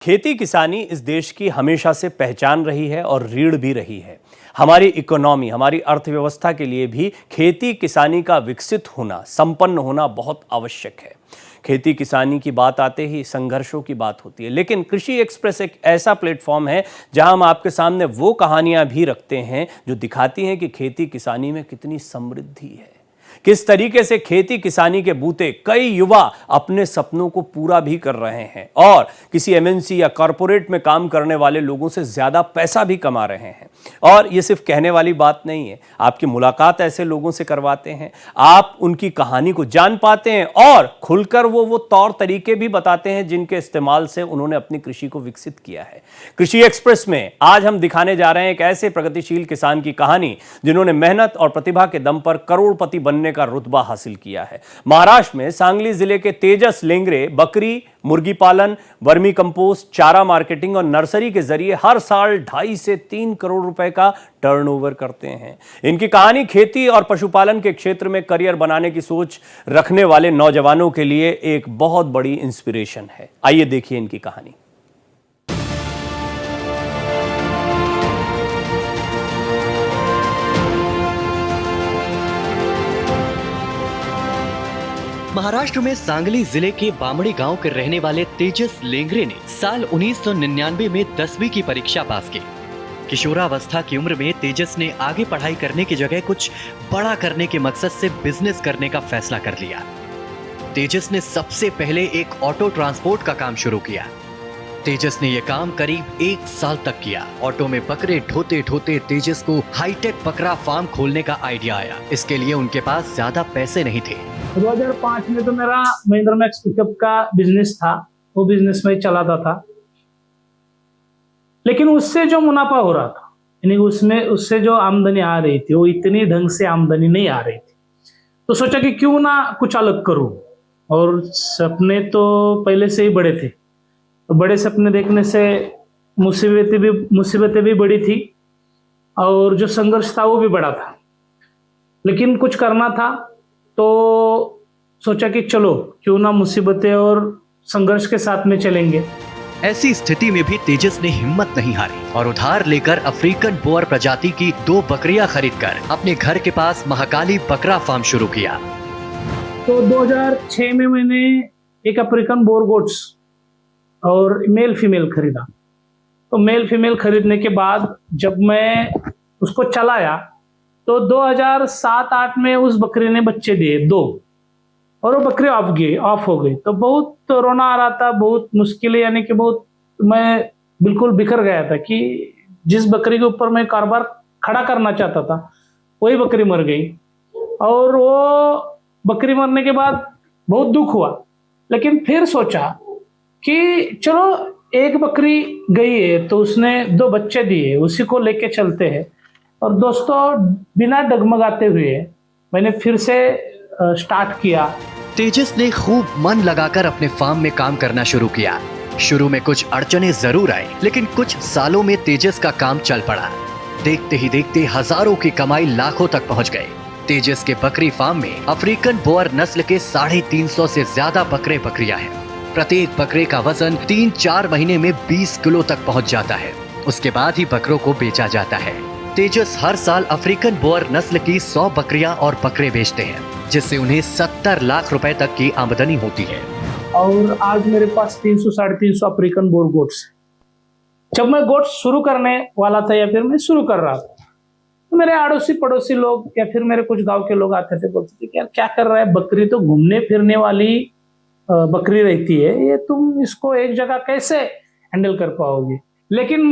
खेती किसानी इस देश की हमेशा से पहचान रही है और रीढ़ भी रही है। हमारी इकोनॉमी, हमारी अर्थव्यवस्था के लिए भी खेती किसानी का विकसित होना, संपन्न होना बहुत आवश्यक है। खेती किसानी की बात आते ही संघर्षों की बात होती है, लेकिन कृषि एक्सप्रेस एक ऐसा प्लेटफॉर्म है जहां हम आपके सामने वो कहानियां भी रखते हैं जो दिखाती हैं कि खेती किसानी में कितनी समृद्धि है, किस तरीके से खेती किसानी के बूते कई युवा अपने सपनों को पूरा भी कर रहे हैं और किसी एमएनसी या कॉरपोरेट में काम करने वाले लोगों से ज्यादा पैसा भी कमा रहे हैं। और ये सिर्फ कहने वाली बात नहीं है, आपकी मुलाकात ऐसे लोगों से करवाते हैं, आप उनकी कहानी को जान पाते हैं और खुलकर वो तौर तरीके भी बताते हैं जिनके इस्तेमाल से उन्होंने अपनी कृषि को विकसित किया है। कृषि एक्सप्रेस में आज हम दिखाने जा रहे हैं एक ऐसे प्रगतिशील किसान की कहानी जिन्होंने मेहनत और प्रतिभा के दम पर करोड़पति बनने का रुतबा हासिल किया है। महाराष्ट्र में सांगली जिले के तेजस लेंगरे बकरी, मुर्गी पालन, वर्मी कंपोस्ट, चारा मार्केटिंग और नर्सरी के जरिए हर साल 2.5 से 3 करोड़ रुपए का टर्नओवर करते हैं। इनकी कहानी खेती और पशुपालन के क्षेत्र में करियर बनाने की सोच रखने वाले नौजवानों के लिए एक बहुत बड़ी इंस्पिरेशन है। आइए देखिए इनकी कहानी। महाराष्ट्र में सांगली जिले के बामड़ी गांव के रहने वाले तेजस लेंगरे ने साल 1999 में 10वीं की परीक्षा पास की। किशोरावस्था की उम्र में तेजस ने आगे पढ़ाई करने की जगह कुछ बड़ा करने के मकसद से बिजनेस करने का फैसला कर लिया। तेजस ने सबसे पहले एक ऑटो ट्रांसपोर्ट का काम शुरू किया। तेजस ने यह काम करीब 1 साल तक किया। ऑटो में बकरे ढोते ढोते तेजस को हाईटेक बकरा फार्म खोलने का आइडिया आया। इसके लिए उनके पास ज्यादा पैसे नहीं थे। 2005 में तो मेरा महिंद्रा मैक्स पिकअप का बिजनेस था, वो बिजनेस में चलाता था, लेकिन उससे जो मुनाफा हो रहा था, यानी उससे जो आमदनी आ रही थी वो इतनी ढंग से आमदनी नहीं आ रही थी। तो सोचा कि क्यों ना कुछ अलग करूं, और सपने तो पहले से ही बड़े थे, तो बड़े सपने देखने से मुसीबतें भी बड़ी थी और जो संघर्ष था वो भी बड़ा था, लेकिन कुछ करना था तो सोचा कि चलो क्यों ना मुसीबतें और संघर्ष के साथ में चलेंगे। ऐसी स्थिति में भी तेजस ने हिम्मत नहीं हारी और उधार लेकर अफ्रीकन बोअर प्रजाति की 2 बकरियां खरीदकर अपने घर के पास महाकाली बकरा फार्म शुरू किया। तो 2006 में मैंने एक अफ्रीकन बोर गोट्स और मेल फीमेल खरीदा। तो मेल फीमेल खरीदने के बाद जब मैं उसको चलाया तो 2007-8 में उस बकरी ने बच्चे दिए 2, और वो बकरी ऑफ हो गई। तो बहुत रोना आ रहा था, बहुत मुश्किलें, यानी कि बहुत मैं बिल्कुल बिखर गया था कि जिस बकरी के ऊपर मैं कारोबार खड़ा करना चाहता था वही बकरी मर गई। और वो बकरी मरने के बाद बहुत दुख हुआ, लेकिन फिर सोचा कि चलो एक बकरी गई है तो उसने 2 बच्चे दिए, उसी को लेके चलते हैं। और दोस्तों, बिना डगमगाते हुए मैंने फिर से स्टार्ट किया। तेजस ने खूब मन लगाकर अपने फार्म में काम करना शुरू किया। शुरू में कुछ अड़चने जरूर आई, लेकिन कुछ सालों में तेजस का काम चल पड़ा। देखते ही देखते हजारों की कमाई लाखों तक पहुंच गई। तेजस के बकरी फार्म में अफ्रीकन बोअर नस्ल के 350 से ज्यादा बकरे बकरियां हैं। प्रत्येक बकरे का वजन 3-4 महीने में 20 किलो तक पहुंच जाता है। उसके बाद ही बकरों को बेचा जाता है। तेजस हर साल अफ्रीकन बोअर नस्ल की 100 बकरियां और बकरे बेचते हैं, जिससे उन्हें 70 लाख रुपए तक की आमदनी होती है। और आज मेरे पास 300-350 अफ्रीकन बोर गोट्स। जब मैं गोट्स शुरू करने वाला था या फिर मैं शुरू कर रहा था, तो मेरे अड़ोसी पड़ोसी लोग या फिर मेरे कुछ गांव के लोग आते थे, बोलते थे कि यार क्या कर रहा है, बकरी तो घूमने फिरने वाली बकरी रहती है, ये तुम इसको एक जगह कैसे हैंडल कर पाओगे। लेकिन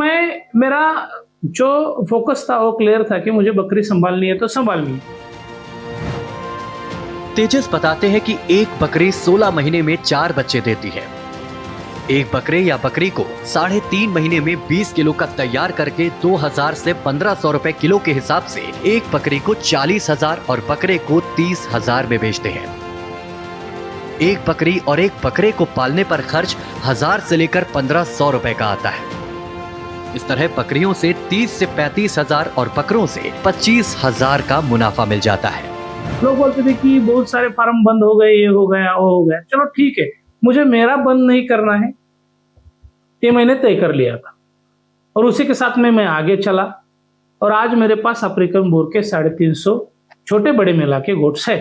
मेरा जो फोकस था वो क्लियर था कि मुझे बकरी संभालनी है तो संभालनी है। तेजस बताते हैं कि एक बकरी 16 महीने में 4 बच्चे देती है। एक बकरे या बकरी को 3.5 महीने में 20 किलो का तैयार करके 2000 से 1500 रुपए किलो के हिसाब से एक बकरी को 40,000 और बकरे को 30,000 में बेचते हैं। एक बकरी और एक बकरे को पालने पर खर्च 1000 से लेकर 1500 रुपए का आता है। इस तरह बकरियों से 30 से 35,000 और बकरों से 25,000 का मुनाफा मिल जाता है। लोग बोलते थे कि बहुत सारे फार्म बंद हो गए, ये हो गया वो हो गया। चलो ठीक है, मुझे मेरा बंद नहीं करना है, ये मैंने तय कर लिया था और उसी के साथ में मैं आगे चला और आज मेरे पास अफ्रीकन बोर के 350 छोटे बड़े मेला के गोट्स है।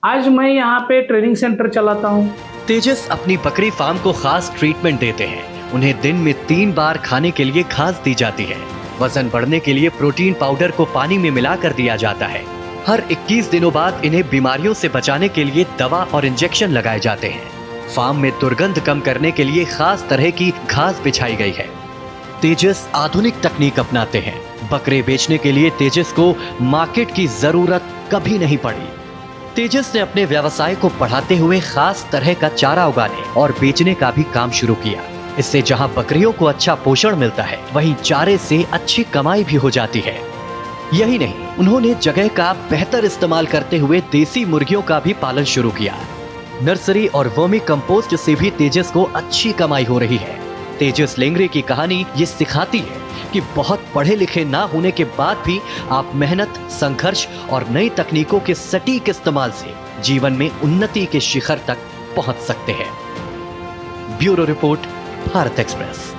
आज मैं यहाँ पे ट्रेनिंग सेंटर चलाता हूँ। तेजस अपनी बकरी फार्म को खास ट्रीटमेंट देते हैं। उन्हें दिन में 3 बार खाने के लिए घास दी जाती है। वजन बढ़ने के लिए प्रोटीन पाउडर को पानी में मिलाकर दिया जाता है। हर 21 दिनों बाद इन्हें बीमारियों से बचाने के लिए दवा और इंजेक्शन लगाए जाते हैं। फार्म में दुर्गंध कम करने के लिए खास तरह की घास बिछाई गई है। तेजस आधुनिक तकनीक अपनाते हैं। बकरे बेचने के लिए तेजस को मार्केट की जरूरत कभी नहीं पड़ी। तेजस ने अपने व्यवसाय को बढ़ाते हुए खास तरह का चारा उगाने और बेचने का भी काम शुरू किया। इससे जहां बकरियों को अच्छा पोषण मिलता है, वहीं चारे से अच्छी कमाई भी हो जाती है। यही नहीं, उन्होंने जगह का बेहतर इस्तेमाल करते हुए देसी मुर्गियों का भी पालन शुरू किया। नर्सरी और वर्मी कंपोस्ट से भी तेजस को अच्छी कमाई हो रही है। तेजस लेंगरे की कहानी ये सिखाती है कि बहुत पढ़े लिखे ना होने के बाद भी आप मेहनत, संघर्ष और नई तकनीकों के सटीक इस्तेमाल से जीवन में उन्नति के शिखर तक पहुंच सकते हैं। Bureau report, Bharat express.